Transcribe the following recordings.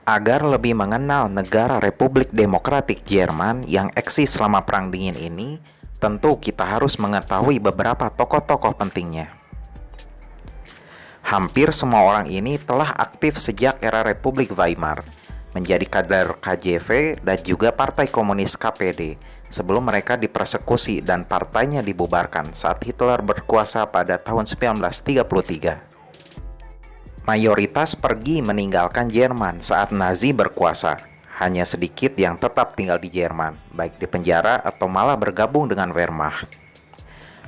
Agar lebih mengenal negara Republik Demokratik Jerman yang eksis selama Perang Dingin ini, tentu kita harus mengetahui beberapa tokoh-tokoh pentingnya. Hampir semua orang ini telah aktif sejak era Republik Weimar, menjadi kader KJV dan juga Partai Komunis KPD, sebelum mereka dipersekusi dan partainya dibubarkan saat Hitler berkuasa pada tahun 1933. Mayoritas pergi meninggalkan Jerman saat Nazi berkuasa. Hanya sedikit yang tetap tinggal di Jerman, baik di penjara atau malah bergabung dengan Wehrmacht.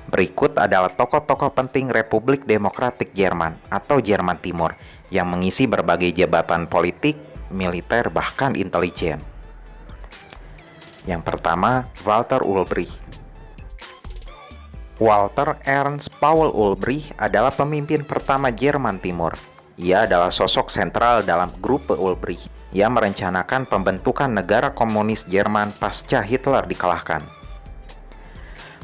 Berikut adalah tokoh-tokoh penting Republik Demokratik Jerman atau Jerman Timur yang mengisi berbagai jabatan politik, militer, bahkan intelijen. Yang pertama, Walter Ulbricht. Walter Ernst Paul Ulbricht adalah pemimpin pertama Jerman Timur. Ia adalah sosok sentral dalam grup Ulbricht yang merencanakan pembentukan negara komunis Jerman pasca Hitler dikalahkan.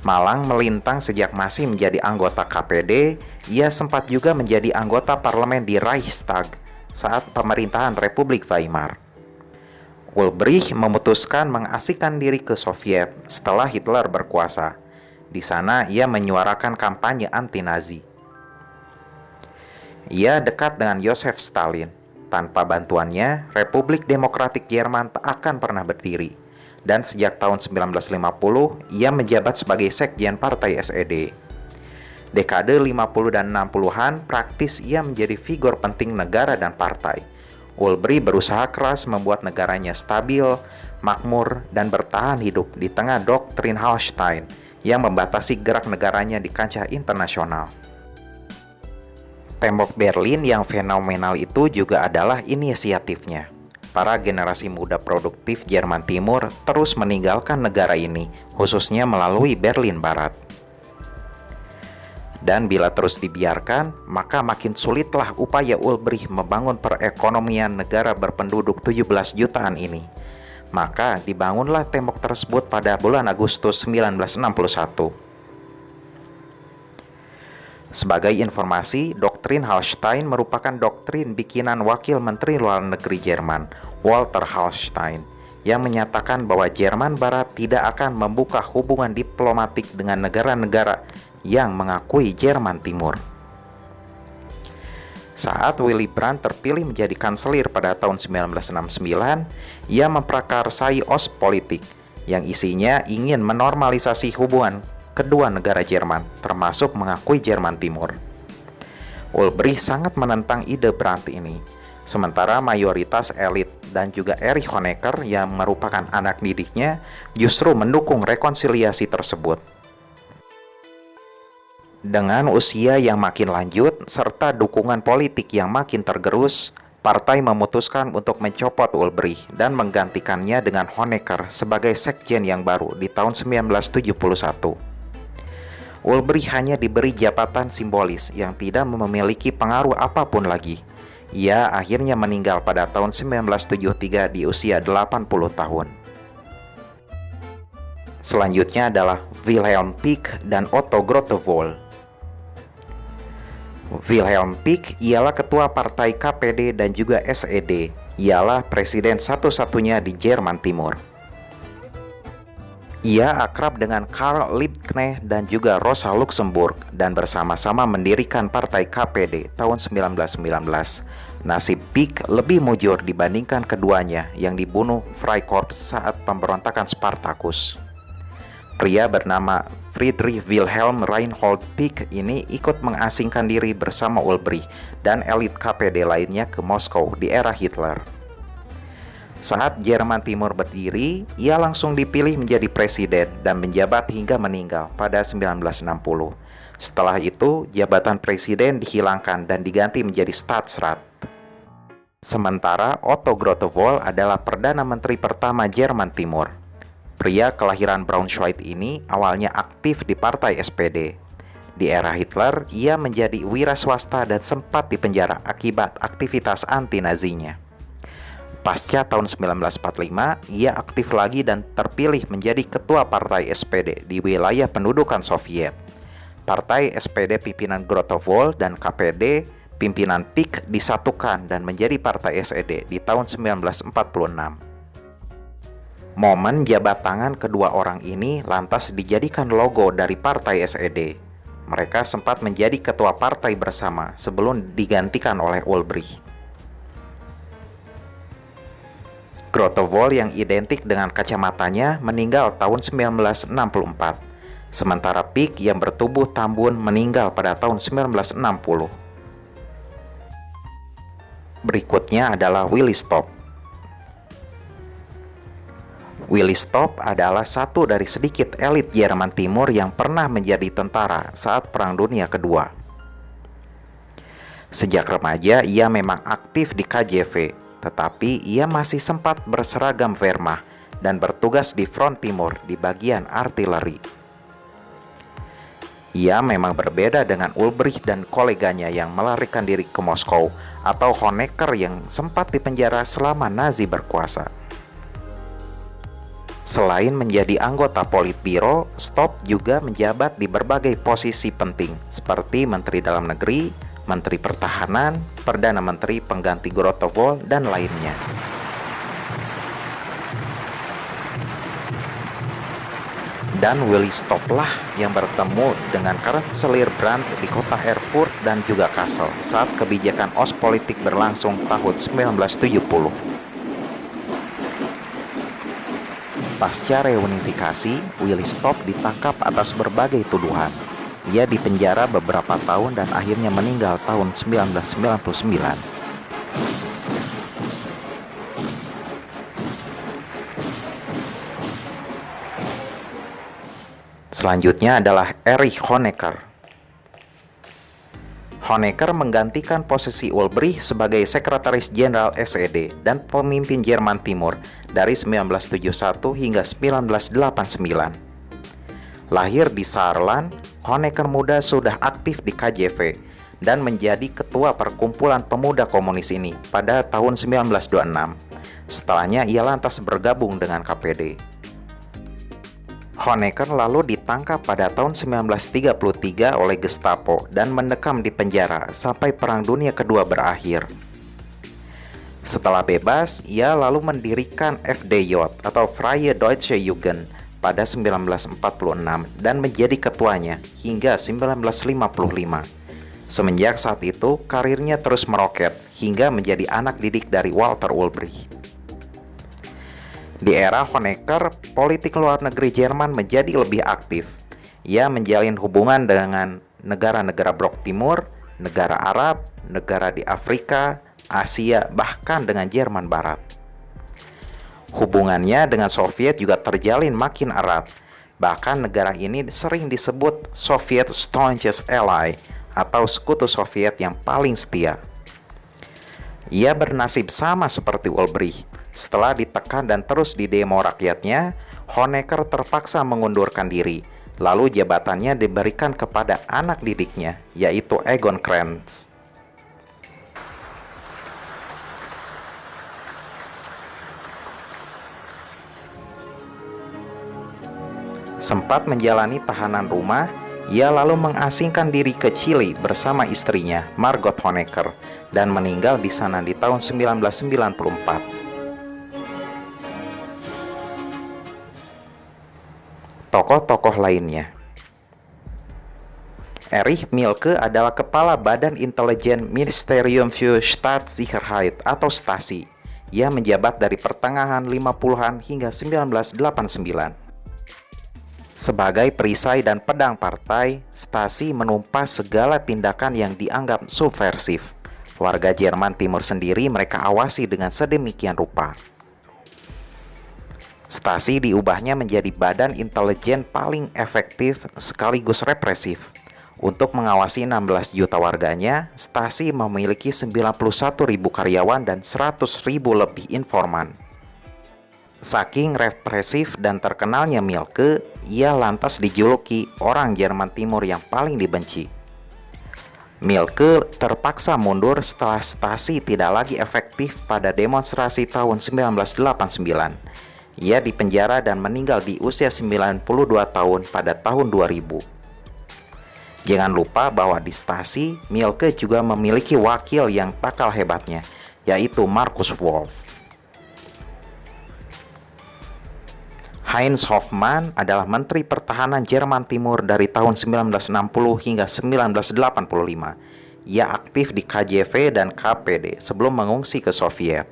Malang melintang sejak masih menjadi anggota KPD, ia sempat juga menjadi anggota parlemen di Reichstag saat pemerintahan Republik Weimar. Ulbricht memutuskan mengasingkan diri ke Soviet setelah Hitler berkuasa. Di sana ia menyuarakan kampanye anti-Nazi. Ia dekat dengan Joseph Stalin. Tanpa bantuannya, Republik Demokratik Jerman tak akan pernah berdiri. Dan sejak tahun 1950, ia menjabat sebagai sekjen partai SED. Dekade 50 dan 60-an, praktis ia menjadi figur penting negara dan partai. Ulbricht berusaha keras membuat negaranya stabil, makmur, dan bertahan hidup di tengah doktrin Hallstein yang membatasi gerak negaranya di kancah internasional. Tembok Berlin yang fenomenal itu juga adalah inisiatifnya. Para generasi muda produktif Jerman Timur terus meninggalkan negara ini, khususnya melalui Berlin Barat. Dan bila terus dibiarkan, maka makin sulitlah upaya Ulbricht membangun perekonomian negara berpenduduk 17 jutaan ini. Maka dibangunlah tembok tersebut pada bulan Agustus 1961. Sebagai informasi, doktrin Hallstein merupakan doktrin bikinan Wakil Menteri Luar Negeri Jerman, Walter Hallstein, yang menyatakan bahwa Jerman Barat tidak akan membuka hubungan diplomatik dengan negara-negara yang mengakui Jerman Timur. Saat Willy Brandt terpilih menjadi kanselir pada tahun 1969, ia memprakarsai Ostpolitik, yang isinya ingin menormalisasi hubungan kedua negara Jerman, termasuk mengakui Jerman Timur. Ulbricht sangat menentang ide Brandt ini, sementara mayoritas elit dan juga Erich Honecker yang merupakan anak didiknya justru mendukung rekonsiliasi tersebut. Dengan usia yang makin lanjut serta dukungan politik yang makin tergerus, partai memutuskan untuk mencopot Ulbricht dan menggantikannya dengan Honecker sebagai sekjen yang baru di tahun 1971. Ulbricht hanya diberi jabatan simbolis yang tidak memiliki pengaruh apapun lagi. Ia akhirnya meninggal pada tahun 1973 di usia 80 tahun. Selanjutnya adalah Wilhelm Pieck dan Otto Grotewohl. Wilhelm Pieck ialah ketua partai KPD dan juga SED. Ialah presiden satu-satunya di Jerman Timur. Ia akrab dengan Karl Liebknecht dan juga Rosa Luxemburg dan bersama-sama mendirikan partai KPD tahun 1919. Nasib Pieck lebih mujur dibandingkan keduanya yang dibunuh Freikorps saat pemberontakan Spartacus. Pria bernama Friedrich Wilhelm Reinhold Pieck ini ikut mengasingkan diri bersama Ulbricht dan elit KPD lainnya ke Moskow di era Hitler. Saat Jerman Timur berdiri, ia langsung dipilih menjadi presiden dan menjabat hingga meninggal pada 1960. Setelah itu, jabatan presiden dihilangkan dan diganti menjadi Staatsrat. Sementara Otto Grotewohl adalah Perdana Menteri pertama Jerman Timur. Pria kelahiran Braunschweig ini awalnya aktif di partai SPD. Di era Hitler, ia menjadi wira swasta dan sempat dipenjara akibat aktivitas anti-Nazinya. Pasca tahun 1945, ia aktif lagi dan terpilih menjadi ketua partai SPD di wilayah pendudukan Soviet. Partai SPD pimpinan Grotewohl dan KPD pimpinan PIK disatukan dan menjadi Partai SED di tahun 1946. Momen jabat tangan kedua orang ini lantas dijadikan logo dari Partai SED. Mereka sempat menjadi ketua partai bersama sebelum digantikan oleh Ulbricht. Grotewol yang identik dengan kacamatanya meninggal tahun 1964, sementara Pick yang bertubuh tambun meninggal pada tahun 1960. Berikutnya adalah Willi Stoph. Willi Stoph adalah satu dari sedikit elit Jerman Timur yang pernah menjadi tentara saat Perang Dunia Kedua. Sejak remaja, ia memang aktif di KGB, tetapi ia masih sempat berseragam Wehrmacht dan bertugas di front timur di bagian artileri. Ia memang berbeda dengan Ulbricht dan koleganya yang melarikan diri ke Moskow atau Honecker yang sempat dipenjara selama Nazi berkuasa. Selain menjadi anggota Politbiro, Stoph juga menjabat di berbagai posisi penting seperti Menteri Dalam Negeri, Menteri Pertahanan, Perdana Menteri pengganti Grotewol, dan lainnya. Dan Willi Stoph lah yang bertemu dengan Kanselir Brandt di kota Erfurt dan juga Kassel saat kebijakan Ostpolitik berlangsung tahun 1970. Pasca reunifikasi, Willi Stoph ditangkap atas berbagai tuduhan. Ia dipenjara beberapa tahun dan akhirnya meninggal tahun 1999. Selanjutnya adalah Erich Honecker. Honecker menggantikan posisi Ulbricht sebagai Sekretaris Jenderal SED dan pemimpin Jerman Timur dari 1971 hingga 1989. Lahir di Saarland, Honecker muda sudah aktif di KGB dan menjadi ketua Perkumpulan Pemuda Komunis ini pada tahun 1926. Setelahnya ia lantas bergabung dengan KPD. Honecker lalu ditangkap pada tahun 1933 oleh Gestapo dan mendekam di penjara sampai Perang Dunia Kedua berakhir. Setelah bebas, ia lalu mendirikan FDJ atau Freie Deutsche Jugend pada 1946 dan menjadi ketuanya hingga 1955. Semenjak saat itu, karirnya terus meroket hingga menjadi anak didik dari Walter Ulbricht. Di era Honecker, politik luar negeri Jerman menjadi lebih aktif. Ia menjalin hubungan dengan negara-negara Blok Timur, negara Arab, negara di Afrika, Asia, bahkan dengan Jerman Barat. Hubungannya dengan Soviet juga terjalin makin erat. Bahkan negara ini sering disebut Soviet Staunchest Ally atau sekutu Soviet yang paling setia. Ia bernasib sama seperti Ulbricht. Setelah ditekan dan terus didemo rakyatnya, Honecker terpaksa mengundurkan diri. Lalu jabatannya diberikan kepada anak didiknya, yaitu Egon Krenz. Sempat menjalani tahanan rumah, ia lalu mengasingkan diri ke Chili bersama istrinya, Margot Honecker, dan meninggal di sana di tahun 1994. Tokoh-tokoh lainnya. Erich Mielke adalah kepala Badan Intelijen Ministerium für Staatssicherheit atau Stasi. Ia menjabat dari pertengahan 50-an hingga 1989. Sebagai perisai dan pedang partai, Stasi menumpas segala tindakan yang dianggap subversif. Warga Jerman Timur sendiri mereka awasi dengan sedemikian rupa. Stasi diubahnya menjadi badan intelijen paling efektif sekaligus represif. Untuk mengawasi 16 juta warganya, Stasi memiliki 91.000 karyawan dan 100.000 lebih informan. Saking represif dan terkenalnya Mielke, ia lantas dijuluki orang Jerman Timur yang paling dibenci. Mielke terpaksa mundur setelah Stasi tidak lagi efektif pada demonstrasi tahun 1989. Ia dipenjara dan meninggal di usia 92 tahun pada tahun 2000. Jangan lupa bahwa di stasi, Mielke juga memiliki wakil yang tak kalah hebatnya, yaitu Markus Wolf. Heinz Hoffmann adalah Menteri Pertahanan Jerman Timur dari tahun 1960 hingga 1985. Ia aktif di KJV dan KPD sebelum mengungsi ke Soviet.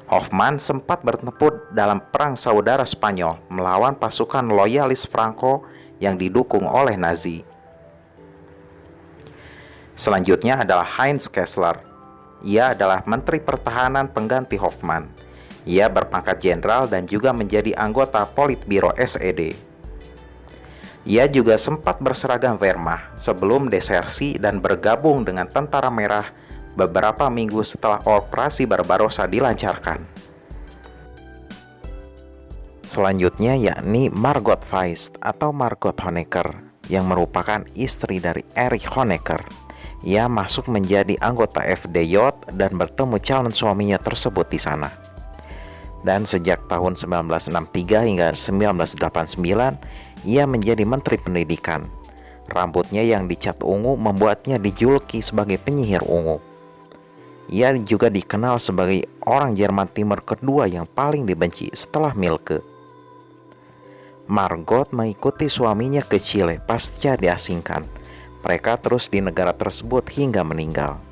Hoffmann sempat bertempur dalam Perang Saudara Spanyol melawan pasukan loyalis Franco yang didukung oleh Nazi. Selanjutnya adalah Heinz Kessler. Ia adalah Menteri Pertahanan pengganti Hoffmann. Ia berpangkat jenderal dan juga menjadi anggota Politbiro SED. Ia juga sempat berseragam Wehrmacht sebelum desersi dan bergabung dengan Tentara Merah beberapa minggu setelah Operasi Barbarossa dilancarkan. Selanjutnya yakni Margot Feist atau Margot Honecker yang merupakan istri dari Erich Honecker. Ia masuk menjadi anggota FDJ dan bertemu calon suaminya tersebut di sana. Dan sejak tahun 1963 hingga 1989, ia menjadi Menteri Pendidikan. Rambutnya yang dicat ungu membuatnya dijuluki sebagai penyihir ungu. Ia juga dikenal sebagai orang Jerman Timur kedua yang paling dibenci setelah Mielke. Margot mengikuti suaminya ke Chile pasca diasingkan. Mereka terus di negara tersebut hingga meninggal.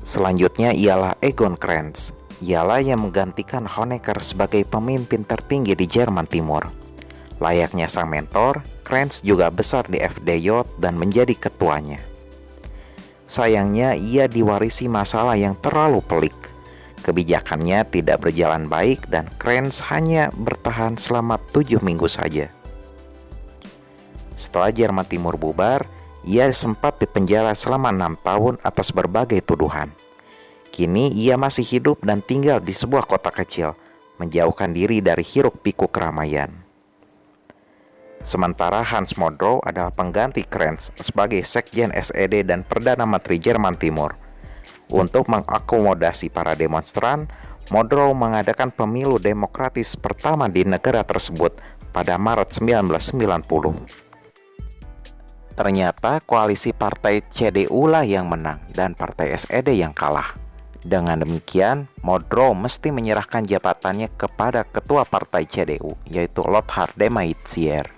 Selanjutnya ialah Egon Krenz. Ialah yang menggantikan Honecker sebagai pemimpin tertinggi di Jerman Timur. Layaknya sang mentor, Krenz juga besar di FDJ dan menjadi ketuanya. Sayangnya ia diwarisi masalah yang terlalu pelik. Kebijakannya tidak berjalan baik dan Krenz hanya bertahan selama 7 minggu saja. Setelah Jerman Timur bubar, ia sempat dipenjara selama 6 tahun atas berbagai tuduhan. Kini ia masih hidup dan tinggal di sebuah kota kecil, menjauhkan diri dari hiruk-pikuk keramaian. Sementara Hans Modrow adalah pengganti Krenz sebagai Sekjen SED dan Perdana Menteri Jerman Timur. Untuk mengakomodasi para demonstran, Modrow mengadakan pemilu demokratis pertama di negara tersebut pada Maret 1990. Ternyata koalisi partai CDU lah yang menang dan partai SED yang kalah. Dengan demikian, Modrow mesti menyerahkan jabatannya kepada ketua partai CDU, yaitu Lothar de Maizière.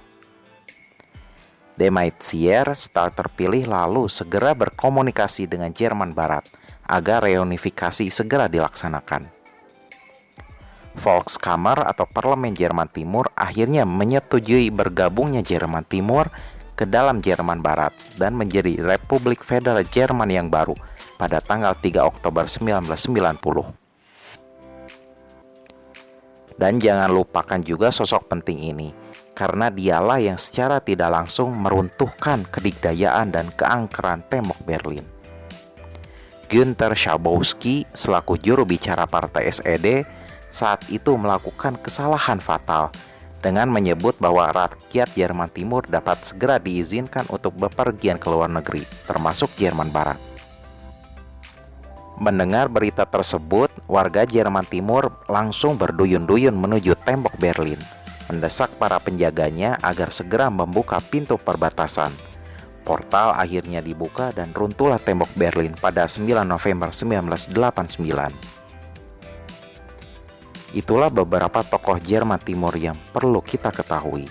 De Maizière setelah terpilih lalu segera berkomunikasi dengan Jerman Barat agar reunifikasi segera dilaksanakan. Volkskammer atau Parlemen Jerman Timur akhirnya menyetujui bergabungnya Jerman Timur ke dalam Jerman Barat dan menjadi Republik Federal Jerman yang baru pada tanggal 3 Oktober 1990. Dan jangan lupakan juga sosok penting ini, karena dialah yang secara tidak langsung meruntuhkan kedikdayaan dan keangkeran tembok Berlin. Günther Schabowski selaku juru bicara partai SED saat itu melakukan kesalahan fatal dengan menyebut bahwa rakyat Jerman Timur dapat segera diizinkan untuk bepergian ke luar negeri, termasuk Jerman Barat. Mendengar berita tersebut, warga Jerman Timur langsung berduyun-duyun menuju tembok Berlin, mendesak para penjaganya agar segera membuka pintu perbatasan. Portal akhirnya dibuka dan runtuhlah tembok Berlin pada 9 November 1989. Itulah beberapa tokoh Jerman Timur yang perlu kita ketahui.